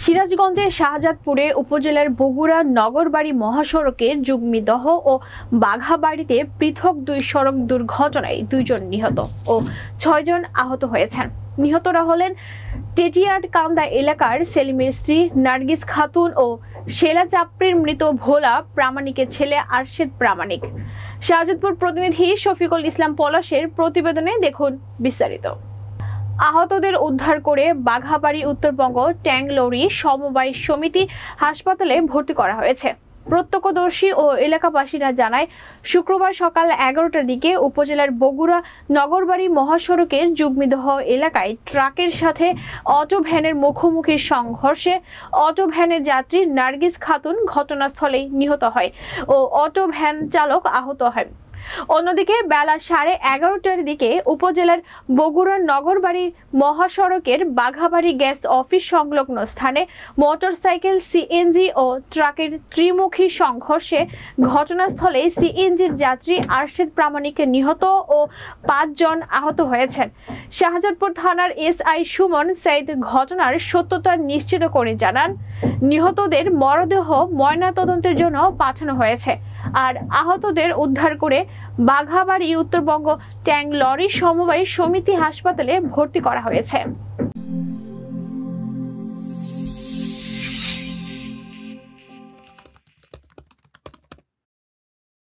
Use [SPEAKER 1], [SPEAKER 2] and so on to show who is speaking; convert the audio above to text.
[SPEAKER 1] সিরাজগঞ্জের শাহজাদপুরে উপজেলার বগুড়া নগরবাড়ি মহাসড়কের যুগ্মিদহ ও বাঘাবাড়িতে পৃথক দুই সড়ক দুর্ঘটনায় 2 জন নিহত ও 6 জন আহত হয়েছেন। নিহতরা হলেন টেটিয়ারকান্দা এলাকার সেলিমের স্ত্রী নার্গিস খাতুন ও শেলা চাপড়ির মৃত ভোলা প্রামাণিকের ছেলে আরশেদ প্রামাণিক। শাহজাদপুর প্রতিনিধি শফিকুল ইসলাম পলাশের প্রতিবেদনে দেখুন বিস্তারিত। আহতদের উদ্ধার করে বাঘাবাড়ি উত্তরবঙ্গ ট্যাঙ্ক লরি সমবায় সমিতি হাসপাতালে ভর্তি করা হয়েছে। প্রত্যক্ষদর্শী ও এলাকাবাসীরা জানায়, শুক্রবার সকাল 11টার দিকে উপজেলার বগুড়া নগরবাড়ি মহাসড়কের যুগ্মিদহ এলাকায় ট্রাকের সাথে অটো ভ্যানের মুখোমুখি সংঘর্ষে অটো ভ্যানের যাত্রী নার্গিস খাতুন ঘটনাস্থলেই নিহত হয় ও অটো ভ্যান চালক আহত হয়। অন্যদিকে বেলা 11:30টার দিকে উপজেলার বগুড়া নগরবাড়ি মহাসড়কের বাঘাবাড়ি গ্যাস অফিস সংলগ্ন স্থানে মোটরসাইকেল, সিএনজি ও ট্রাকের ত্রিমুখী সংঘর্ষে ঘটনাস্থলে সিএনজির যাত্রী আরশেদ প্রামাণিক নিহত ও 5 জন আহত হয়েছেন। শাহজাদপুর থানার এসআই সুমন সাইদ ঘটনার সত্যতা নিশ্চিত করে জানান, নিহতদের মরদেহ ময়নাতদন্তের জন্য পাঠানো হয়েছে আর আহতদের উদ্ধার করে বাঘাবাড়ি উত্তরবঙ্গ ট্যাঙ্ক লরি সমবায় সমিতি হাসপাতালে ভর্তি করা হয়েছে।